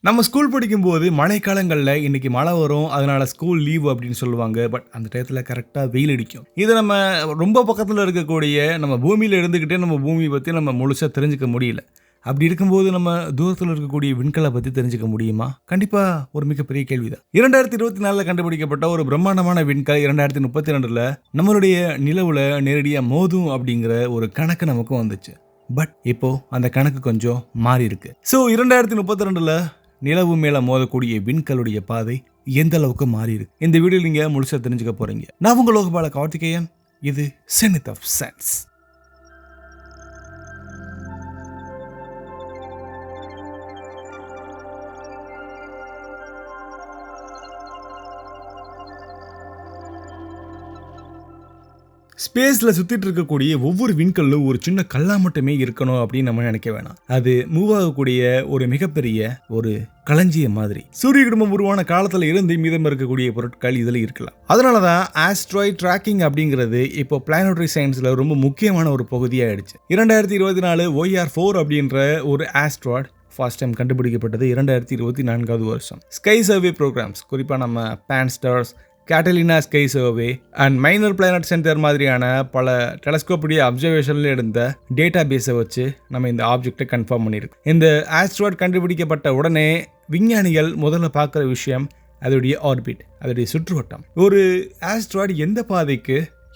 நம்ம ஸ்கூல் படிக்கும்போது மழைக்காலங்களில் இன்னைக்கு மழை வரும், அதனால ஸ்கூல் லீவ் அப்படின்னு சொல்லுவாங்க. பட் அந்த டயத்தில் கரெக்டாக வெயில் அடிக்கும். இது நம்ம ரொம்ப பக்கத்தில் இருக்கக்கூடிய நம்ம பூமியில் இருந்துக்கிட்டே நம்ம பூமியை பற்றி நம்ம முழுசாக தெரிஞ்சுக்க முடியல. அப்படி இருக்கும்போது நம்ம தூரத்தில் இருக்கக்கூடிய விண்கலை பற்றி தெரிஞ்சுக்க முடியுமா? கண்டிப்பாக ஒரு மிகப்பெரிய கேள்விதான். 2024 கண்டுபிடிக்கப்பட்ட ஒரு பிரம்மாண்டமான விண்கல் 2032 நம்மளுடைய நிலவில் நேரடியாக மோதும் அப்படிங்கிற ஒரு கணக்கு நமக்கு வந்துச்சு. பட் இப்போ அந்த கணக்கு கொஞ்சம் மாறி இருக்கு. ஸோ 2032 நிலவு மேல மோதக்கூடிய விண்கலுடைய பாதை எந்த அளவுக்கு மாறி இருக்கு, இந்த வீடியோ நீங்க முழுசா தெரிஞ்சுக்க போறீங்க. நான் உங்க லோகபால கார்த்திகேயன். இது செனித் ஆஃப் சயின்ஸ். ஸ்பேஸில் சுற்றிட்டு இருக்கக்கூடிய ஒவ்வொரு விண்கல்லும் ஒரு சின்ன கல்லா மட்டுமே இருக்கணும் அப்படின்னு நம்ம நினைக்க வேணாம். அது மூவ் ஆகக்கூடிய ஒரு மிகப்பெரிய ஒரு களஞ்சியம் மாதிரி. சூரிய குடும்பம் உருவான காலத்தில் இருந்து மீதம் இருக்கக்கூடிய பொருட்கள் இதில் இருக்கலாம். அதனால தான் ஆஸ்ட்ராய்ட் ட்ராக்கிங் அப்படிங்கிறது இப்போ பிளானட்டரி சயின்ஸில் ரொம்ப முக்கியமான ஒரு பகுதியாகிடுச்சு. 2024 OR4 அப்படின்ற ஒரு ஆஸ்ட்ராய்ட் ஃபர்ஸ்ட் டைம் கண்டுபிடிக்கப்பட்டது 2024 வருஷம். ஸ்கை சர்வே ப்ரோக்ராம்ஸ், குறிப்பாக நம்ம PanSTARRS, Catalina Sky Survey and Minor Planet Center மாதிரியான பல டெலஸ்கோப்புடைய அப்சர்வேஷனில் எடுத்த டேட்டா பேஸை வச்சு நம்ம இந்த ஆப்ஜெக்டை கன்ஃபார்ம் பண்ணியிருக்கு. இந்த ஆஸ்ட்ராய்ட் கண்டுபிடிக்கப்பட்ட உடனே விஞ்ஞானிகள் முதல்ல பார்க்குற விஷயம் அதோடைய ஆர்பிட், அதோடைய சுற்றுவட்டம். ஒரு ஆஸ்ட்ராய்டு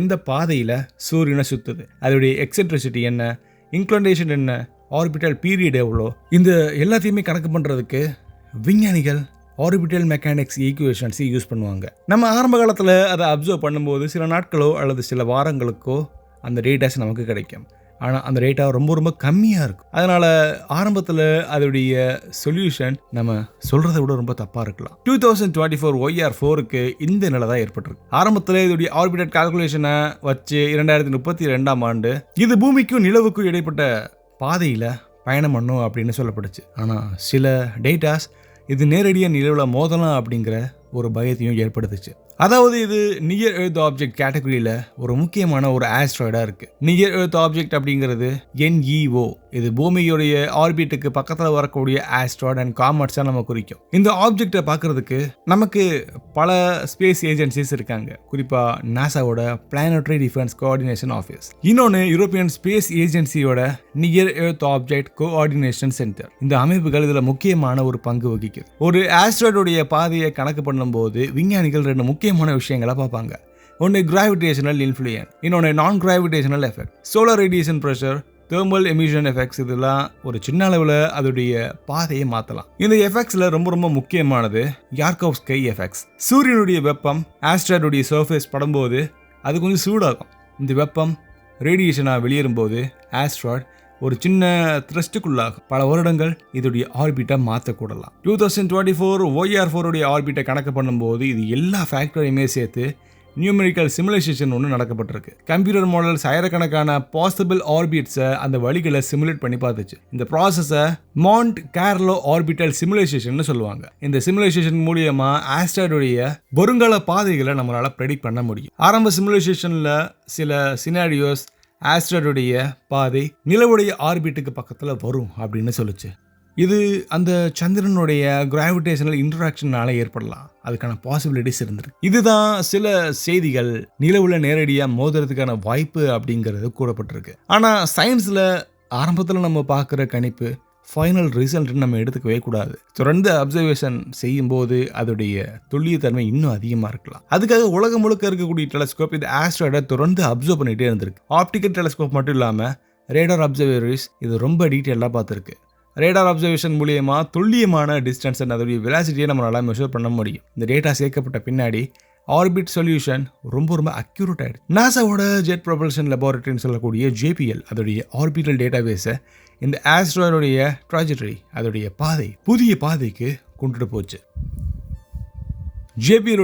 எந்த பாதையில் சூரியனை சுற்றுது, அதோடைய எக்ஸென்ட்ரிசிட்டி என்ன, இன்க்ளனேஷன் என்ன, ஆர்பிட்டல் பீரியட் எவ்வளோ, இந்த எல்லாத்தையுமே கணக்கு பண்ணுறதுக்கு விஞ்ஞானிகள் ஆர்பிட்டல் மெக்கானிக்ஸ் ஈக்குவேஷன்ஸை யூஸ் பண்ணுவாங்க. நம்ம ஆரம்ப காலத்தில் அதை அப்சர்வ் பண்ணும்போது சில நாட்களோ அல்லது சில வாரங்களுக்கோ அந்த டேட்டாஸ் நமக்கு கிடைக்கும். ஆனால் அந்த டேட்டா ரொம்ப ரொம்ப கம்மியாக இருக்கும். அதனால் ஆரம்பத்தில் அதோடைய சொல்யூஷன் நம்ம சொல்கிறத விட ரொம்ப தப்பாக இருக்கலாம். 2024 OR4க்கு இந்த நிலை தான் ஏற்பட்டிருக்கு. ஆரம்பத்தில் இதோடைய ஆர்பிட்டல் கால்குலேஷனை வச்சு 2032 இது பூமிக்கும் நிலவுக்கும் இடைப்பட்ட பாதையில் பயணம் பண்ணும் அப்படின்னு சொல்லப்பட்டுச்சு. ஆனால் சில டேட்டாஸ் இது நேரடியாக நிலவில் மோதலாம் அப்படிங்கிற ஒரு பயத்தையும் ஏற்படுத்துச்சு. அதாவது இது நியர் எர்த் ஆப்ஜெக்ட் கேட்டகரியில் ஒரு முக்கியமான ஒரு ஆஸ்ட்ராய்டாக இருக்குது. நியர் எர்த் ஆப்ஜெக்ட் அப்படிங்கிறது NEO. இது பூமியுடைய ஆர்பிட்டுக்கு பக்கத்தில் வரக்கூடிய ஆஸ்ட்ராய்ட் அண்ட் காமெட்ஸாக நம்ம குறிக்கும். இந்த ஆப்ஜெக்டை பார்க்கறதுக்கு நமக்கு பல ஸ்பேஸ் ஏஜென்சிஸ் இருக்காங்க. குறிப்பாக நாசாவோட பிளானட்டரி டிஃபென்ஸ் கோஆர்டினேஷன் ஆஃபீஸ், இன்னொன்று யூரோப்பியன் ஸ்பேஸ் ஏஜென்சியோட Near Earth Object Coordination Centre. இந்த அமைப்புகள் இதில் முக்கியமான ஒரு பங்கு வகிக்குது. ஒரு ஆஸ்ட்ராய்டுடைய பாதையை கணக்கு பண்ணும்போது விஞ்ஞானிகள் ரெண்டு முக்கியமான விஷயங்களை பார்ப்பாங்க. ஒன்று கிராவிடேஷனல் இன்ஃப்ளூயன்ஸ், இன்னொன்று நான் gravitational effect. Solar radiation pressure, thermal emission effects, இதெல்லாம் ஒரு சின்ன அளவில் அதோடைய பாதையை மாற்றலாம். இந்த எஃபெக்ட்ஸில் ரொம்ப ரொம்ப முக்கியமானது யார்கோவ்ஸ்கை எஃபெக்ட்ஸ். சூரியனுடைய வெப்பம் ஆஸ்ட்ராய்டுடைய சர்ஃபேஸ் படும்போது அது கொஞ்சம் சூடாகும். இந்த வெப்பம் ரேடியேஷனாக வெளியேறும்போது ஆஸ்ட்ராய்டு ஒரு சின்ன த்ரஸ்ட்டுக்குள்ளாகும். பல வருடங்கள் இதோடைய ஆர்பிட்டை மாற்றக்கூடலாம். 2024 OR4 ஆர்பிட்டை கணக்கு பண்ணும்போது இது எல்லா ஃபேக்டரையுமே சேர்த்து நியூமெரிக்கல் சிமுலேஷன் ஒன்று நடக்கப்பட்டிருக்கு. கம்ப்யூட்டர் மாடல்ஸ் ஆயிரக்கணக்கான பாசிபிள் ஆர்பிட்ஸை அந்த வழிகளை சிமுலேட் பண்ணி பார்த்துச்சு. இந்த ப்ராசஸை மாண்ட் கார்லோ ஆர்பிட்டல் சிமுலேஷன் சொல்லுவாங்க. இந்த சிமுலேஷன் மூலியமா ஆஸ்ட்ராய்டுடைய வருங்கால பாதைகளை நம்மளால ப்ரெடிக்ட் பண்ண முடியும். ஆரம்ப சிமுலேஷன்ல சில சினாரியோஸ் ஆஸ்ட்ராய்டுடைய பாதை நிலவுடைய ஆர்பிட்டுக்கு பக்கத்தில் வரும் அப்படின்னு சொல்லுச்சு. இது அந்த சந்திரனுடைய கிராவிடேஷனல் இன்டராக்ஷனால ஏற்படலாம், அதுக்கான பாசிபிலிட்டிஸ் இருந்திருக்கு. இதுதான் சில செய்திகள் நிலவுல நேரடியாக மோதுறதுக்கான வாய்ப்பு அப்படிங்கிறது கூறப்பட்டிருக்கு. ஆனால் சயின்ஸில் ஆரம்பத்தில் நம்ம பார்க்குற கணிப்பு ஃபைனல் ரிசல்ட் நம்ம எடுத்துக்கவே கூடாது. தொடர்ந்து அப்சர்வேஷன் செய்யும்போது அதோடைய துல்லியத்தன்மை இன்னும் அதிகமாக இருக்கலாம். அதுக்காக உலகம் முழுக்க இருக்கக்கூடிய டெலஸ்கோப் இந்த ஆஸ்ட்ராய்டை தொடர்ந்து அப்சர்வ் பண்ணிகிட்டே இருந்திருக்கு. ஆப்டிக்கல் டெலஸ்கோப் மட்டும் இல்லாமல் ரேடார் அப்சர்வேட்டரிஸ் இது ரொம்ப டீட்டெயிலாக பார்த்துருக்கு. ரேடார் அப்சர்வேஷன் மூலியமா துல்லியமான டிஸ்டன்ஸ் அண்ட் அதோடைய வெலாசிட்டியை நம்மளால மெஷர் பண்ண முடியும். இந்த டேட்டா சேர்க்கப்பட்ட பின்னாடி ஆர்பிட் சொல்யூஷன் ரொம்ப ரொம்ப அக்யூரேட் ஆயிடுது. நாசாவோட ஜெட் ப்ரொபல்ஷன் லெபார்டரின்னு சொல்லக்கூடிய JPL அதோடைய ஆர்பிட்டல் டேட்டா பேஸை இந்த ஆஸ்ட்ராய்டுடைய ட்ராஜெக்டரி, அதோடைய பாதை, புதிய பாதைக்கு கொண்டுட்டு போச்சு. JPL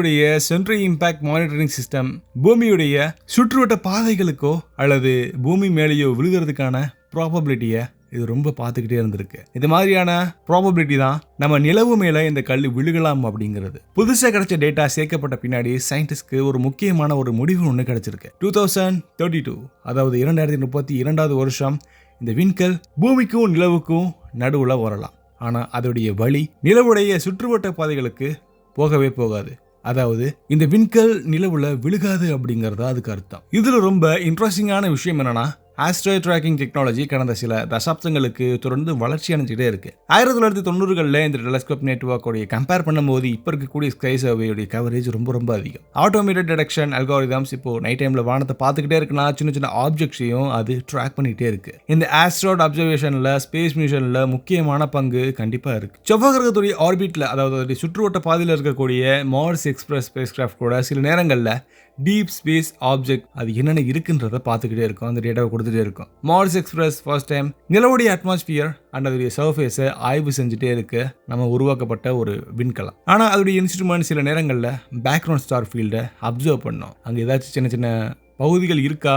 central impact monitoring system பூமியுடைய சுற்றுவட்ட பாதைகளுக்கோ அல்லது பூமி மேலேயோ விழுகிறதுக்கான ப்ராபபிலிட்டியை இது ரொம்ப பார்த்துக்கிட்டே இருந்திருக்கு. இது மாதிரியான ப்ராபபிலிட்டி தான் நம்ம நிலவு மேலே இந்த கல் விழுகலாம் அப்படிங்கிறது. புதுசாக கிடைச்ச டேட்டா சேர்க்கப்பட்ட பின்னாடி சயின்டிஸ்ட்க்கு ஒரு முக்கியமான ஒரு முடிவு ஒன்று கிடைச்சிருக்கு. 2032 அதாவது 2032 வருஷம் இந்த விண்கல் பூமிக்கும் நிலவுக்கும் நடுவில் வரலாம். ஆனா அதோடைய வழி நிலவுடைய சுற்றுவட்ட பாதைகளுக்கு போகவே போகாது. அதாவது இந்த விண்கல் நிலவுல விழுகாது அப்படிங்கறதா அதுக்கு அர்த்தம். இதுல ரொம்ப இன்ட்ரெஸ்டிங்கான விஷயம் என்னன்னா, ஆஸ்ட்ராய்ட் ட்ராக்கிங் டெக்னாலஜி கடந்த சில தசாப்தங்களுக்கு தொடர்ந்து வளர்ச்சி அடைஞ்சிட்டே இருக்கு. 1990களில் இந்த டெலஸ்கோப் நெட்வொர்க்கோடைய கம்பேர் பண்ணும்போது இப்போ இருக்கக்கூடிய ஸ்கை சர்வேயோடைய கவரேஜ் ரொம்ப அதிகம். ஆட்டோமேட்டட் டிடெக்ஷன் அல்காரிதம்ஸ் இப்போ நைட் டைம்ல வானத்தை பார்த்துக்கிட்டே இருக்குன்னா சின்ன ஆப்ஜெக்ட்ஸையும் அது ட்ராக் பண்ணிட்டே இருக்கு. இந்த ஆஸ்ட்ராய்ட் அப்சர்வேஷன்ல ஸ்பேஸ் மிஷன்ல முக்கியமான பங்கு கண்டிப்பா இருக்கு. செவ்வாய் கிரகத்துடைய ஆர்பிட்ல, அதாவது சுற்றுவட்ட பாதையில் இருக்கக்கூடிய மார்ஸ் எக்ஸ்பிரஸ் ஸ்பேஸ் கிராஃப்ட் கூட சில நேரங்களில் டீப் ஸ்பேஸ் ஆப்ஜெக்ட் அது என்னென்ன இருக்குன்றத பார்த்துக்கிட்டே இருக்கும், அந்த டேட்டாவை கொடுத்துட்டே இருக்கும். மார்ஸ் எக்ஸ்பிரஸ் ஃபர்ஸ்ட் டைம் நிலவுடைய அட்மாஸ்பியர் அண்ட் அதோடைய சர்ஃபேஸை ஆய்வு செஞ்சுட்டே இருக்கு நம்ம உருவாக்கப்பட்ட ஒரு விண்கலம். ஆனால் அதோடைய இன்ஸ்ட்ருமெண்ட் சில நேரங்களில் பேக்ரவுண்ட் ஸ்டார் ஃபீல்டை அப்சர்வ் பண்ணோம். அங்கே ஏதாச்சும் சின்ன பகுதிகள் இருக்கா,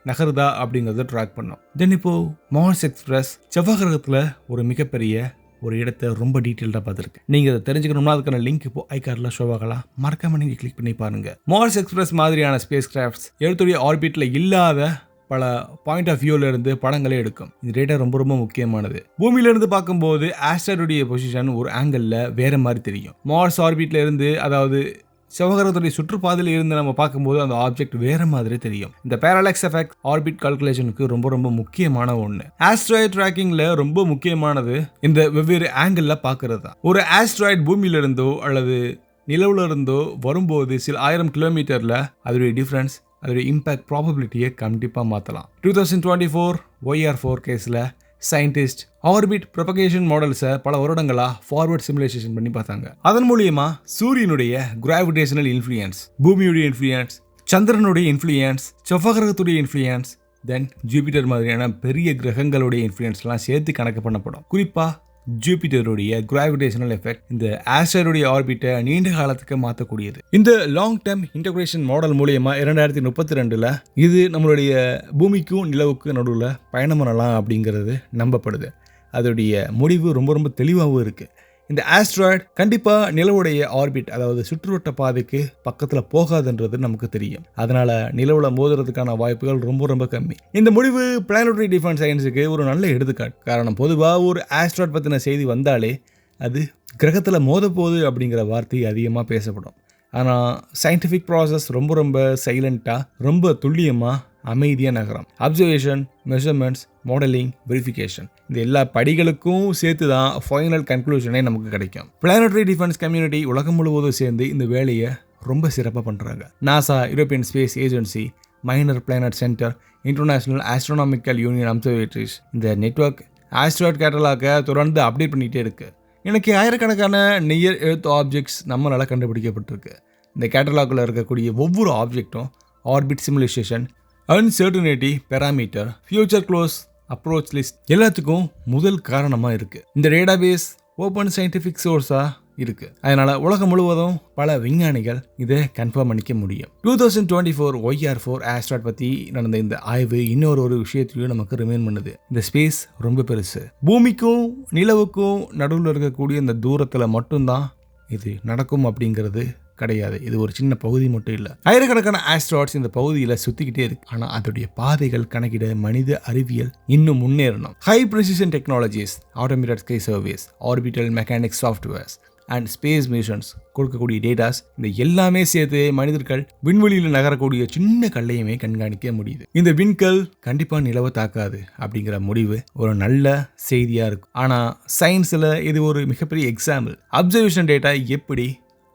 நகருதா அப்படிங்கிறத ட்ராக் பண்ணோம். தென் இப்போ மார்ஸ் எக்ஸ்பிரஸ் செவ்வாய் கிரகத்தில் ஒரு மிகப்பெரிய ஒரு இடத்தை ரொம்ப டீட்டெயில்டாக பார்த்துருக்கு. நீங்கள் அதை தெரிஞ்சுக்கணும்னா அதுக்கான லிங்க் இப்போ ஐகார்டில் ஷோ ஆகலாம். மறக்காம நீங்கள் கிளிக் பண்ணி பாருங்க. மார்ஸ் எக்ஸ்பிரஸ் மாதிரியான ஸ்பேஸ் கிராஃப்ட்ஸ் எழுத்துடைய ஆர்பிட்டில் இல்லாத பல பாயிண்ட் ஆஃப் வியூல இருந்து படங்களே எடுக்கும். இந்த டேட்டா ரொம்ப முக்கியமானது. பூமியில இருந்து பார்க்கும்போது ஆஸ்ட்ராய்டுடைய பொசிஷன் ஒரு ஆங்கிளில் வேற மாதிரி தெரியும். மார்ஸ் ஆர்பிட்ல இருந்து, அதாவது செவ்வாய் சுற்றுப்பாதையில் இருந்து நம்ம பார்க்கும்போது அந்த ஆப்ஜெக்ட் வேற மாதிரி தெரியும். இந்த பேரலாக்ஸ் எஃபெக்ட் ஆர்பிட் கால்குலேஷனுக்கு ரொம்ப முக்கியமான ஒன்று. ஆஸ்ட்ராய்ட் ட்ராக்கிங்ல ரொம்ப முக்கியமானது இந்த வெவ்வேறு ஆங்கிள் பார்க்கறது தான். ஒரு ஆஸ்ட்ராய்ட் பூமியில இருந்தோ அல்லது நிலவுல இருந்தோ வரும்போது சில 1000 கிலோமீட்டர்ல அதோடைய டிஃபரன்ஸ், அதோடைய இம்பாக்ட் ப்ராபபிலிட்டியை கண்டிப்பாக மாற்றலாம். 2024 OER4 கேஸில் சயின்டிஸ்ட் ஆர்பிட் ப்ரொபகேஷன் மாடல்ஸை பல வருடங்களா ஃபார்வர்ட் சிமுலேஷன் பண்ணி பார்த்தாங்க. அதன் மூலியமா சூரியனுடைய கிராவிடேஷனல் இன்ஃப்ளூயன்ஸ், பூமியுடைய இன்ஃப்ளூயன்ஸ், சந்திரனுடைய இன்ஃப்ளூயன்ஸ், செவ்வாய் கிரகத்துடைய இன்ஃப்ளூயன்ஸ், தென் ஜூபிட்டர் மாதிரியான பெரிய கிரகங்களுடைய இன்ஃப்ளூயன்ஸ்லாம் சேர்த்து கணக்கு பண்ணப்படும். குறிப்பா ஜூபிட்டருடைய கிராவிடேஷனல் எஃபெக்ட் இந்த ஆஸ்ட்ராய்டுடைய ஆர்பிட்டை நீண்ட காலத்துக்கு மாற்றக்கூடியது. இந்த லாங் டேர்ம் இன்டகிரேஷன் மாடல் மூலமா 2032 இது நம்மளுடைய பூமிக்கும் நிலவுக்கும் நடுவில் பயணம் பண்ணலாம் அப்படிங்கிறது நம்பப்படுது. அதோடைய முடிவு ரொம்ப தெளிவாகவும் இருக்கு. இந்த ஆஸ்ட்ராய்டு கண்டிப்பாக நிலவுடைய ஆர்பிட், அதாவது சுற்றுவட்ட பாதைக்கு பக்கத்தில் போகாதுன்றது நமக்கு தெரியும். அதனால நிலவுல மோதுறதுக்கான வாய்ப்புகள் ரொம்ப கம்மி. இந்த முடிவு பிளானட்டரி டிஃபென்ஸ் சயின்ஸுக்கு ஒரு நல்ல எடுத்துக்காட்டு. காரணம், பொதுவாக ஒரு ஆஸ்ட்ராய்டு பற்றின செய்தி வந்தாலே அது கிரகத்தில் மோத போகுது அப்படிங்கிற வார்த்தை அதிகமாக பேசப்படும். ஆனால் சயின்டிஃபிக் ப்ராசஸ் ரொம்ப சைலண்ட்டாக, ரொம்ப துல்லியமாக, அமைதியாக நகரம். அப்சர்வேஷன், மெஷர்மெண்ட்ஸ், மாடலிங், வெரிஃபிகேஷன், இந்த எல்லா படிகளுக்கும் சேர்த்து தான் ஃபைனல் கன்க்ளூஷனே நமக்கு கிடைக்கும். பிளானட்டரி டிஃபென்ஸ் கம்யூனிட்டி உலகம் முழுவதும் சேர்ந்து இந்த வேலையை ரொம்ப சிறப்பாக பண்ணுறாங்க. NASA, European space agency, minor Planet centre, international astronomical union observatories, இந்த நெட்வொர்க் ஆஸ்ட்ராய்ட் கேட்டலாக தொடர்ந்து அப்டேட் பண்ணிகிட்டே இருக்குது. எனக்கு ஆயிரக்கணக்கான நியர் எர்த் ஆப்ஜெக்ட்ஸ் நம்மளால் கண்டுபிடிக்கப்பட்டிருக்கு. இந்த கேட்டலாகில் இருக்கக்கூடிய ஒவ்வொரு ஆப்ஜெக்டும் orbit simulation, uncertainty parameter, future close approach list எல்லாத்துக்கும் முதல் காரணமாக இருக்குது. இந்த டேட்டாபேஸ் ஓப்பன் சயின்டிஃபிக் சோர்ஸாக இருக்குது. அதனால் உலகம் முழுவதும் பல விஞ்ஞானிகள் இதை கன்ஃபார்ம் பண்ணிக்க முடியும். 2024 OER4 ஆஸ்ட்ராய்ட் பற்றி நடந்த இந்த ஆய்வு இன்னொரு விஷயத்தையும் நமக்கு ரிமைண்ட் பண்ணுது. இந்த ஸ்பேஸ் ரொம்ப பெருசு. பூமிக்கும் நிலவுக்கும் நடுவில் இருக்கக்கூடிய இந்த தூரத்தில் மட்டும்தான் இது நடக்கும் அப்படிங்கிறது கிடையாது. இது ஒரு சின்ன பகுதி மட்டும் இல்லை. ஆயிரக்கணக்கான ஆஸ்ட்ராய்ட்ஸ் இந்த பகுதியில் சுற்றிக்கிட்டே இருக்கு. ஆனால் அதோடைய பாதைகள் கணக்கிட மனித அறிவியல் இன்னும் முன்னேறணும். High precision technologies, automated sky surveys, orbital mechanics softwares and space missions கொடுக்கக்கூடிய டேட்டாஸ், இந்த எல்லாமே சேர்த்து மனிதர்கள் விண்வெளியில் நகரக்கூடிய சின்ன கல்லையுமே கண்காணிக்க முடியுது. இந்த விண்கல் கண்டிப்பாக நிலவை தாக்காது அப்படிங்கிற முடிவு ஒரு நல்ல செய்தியாக இருக்கும். ஆனால் சயின்ஸில் இது ஒரு மிகப்பெரிய எக்ஸாம்பிள். அப்சர்வேஷன் டேட்டா எப்படி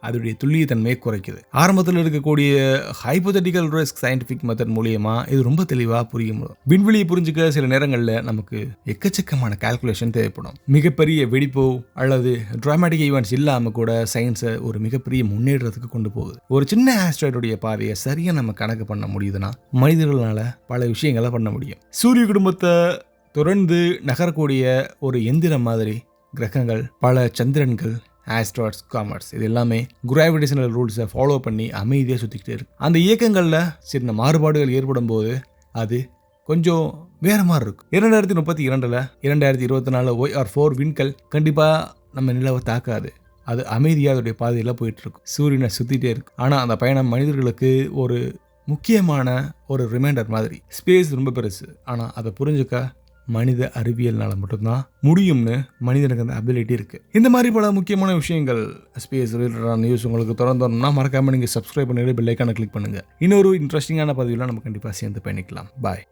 அதோடைய துல்லியத்தன்மையை குறைக்குது. ஆரம்பத்தில் இருக்கக்கூடிய ஹைபோதெட்டிக்கல் ரிஸ்க் சயின்டிஃபிக் மெத்தட் மூலியமா இது ரொம்ப தெளிவாக புரிய முடியும். விண்வெளியை புரிஞ்சுக்க சில நேரங்களில் நமக்கு எக்கச்சக்கமான கால்குலேஷன் தேவைப்படும். மிகப்பெரிய வெடிப்போ அல்லது டிராமாட்டிக் ஈவெண்ட்ஸ் இல்லாமல் கூட சயின்ஸை ஒரு மிகப்பெரிய முன்னேற்றத்துக்கு கொண்டு போகுது. ஒரு சின்ன ஆஸ்ட்ராய்டுடைய பாதையை சரியாக நம்ம கணக்கு பண்ண முடியுதுன்னா மனிதர்களால் பல விஷயங்களை பண்ண முடியும். சூரிய குடும்பத்தை தொடர்ந்து நகரக்கூடிய ஒரு எந்திரம் மாதிரி கிரகங்கள், பல சந்திரன்கள், ஆஸ்ட்ராய்ட்ஸ், காமர்ஸ், இது எல்லாமே கிராவிடேஷனல் ரூல்ஸை ஃபாலோ பண்ணி அமைதியாக சுற்றிக்கிட்டே இருக்கு. அந்த இயக்கங்களில் சின்ன மாறுபாடுகள் ஏற்படும் போது அது கொஞ்சம் வேற மாதிரி இருக்கும். 2032 2024 OER4 விண்கல் கண்டிப்பாக நம்ம நிலவை தாக்காது. அது அமைதியாக அதோடைய பாதையில் போயிட்டு இருக்கும். சூரியனை சுற்றிட்டே இருக்கு. ஆனால் அந்த பயணம் மனிதர்களுக்கு ஒரு முக்கியமான ஒரு ரிமைண்டர் மாதிரி. ஸ்பேஸ் ரொம்ப பெருசு, ஆனால் அதை புரிஞ்சுக்க மனித அறிவியல்னால மட்டும்தான் முடியும்னு மனிதனுக்கு அந்த அபிலிட்டி இருக்கு. இந்த மாதிரி பல முக்கியமான விஷயங்கள் ஸ்பேஸ் ரிலேட்டடான நியூஸ் உங்களுக்கு தொடர்ந்து வரணும்னா மறக்காம நீங்க சப்ஸ்கிரைப் பண்ணிட்டு பெல் ஐக்கானை கிளிக் பண்ணுங்க. இன்னொரு இன்ட்ரெஸ்டிங்கான பதிவுல நம்ம கண்டிப்பா சேர்ந்து பயணிக்கலாம். பாய்.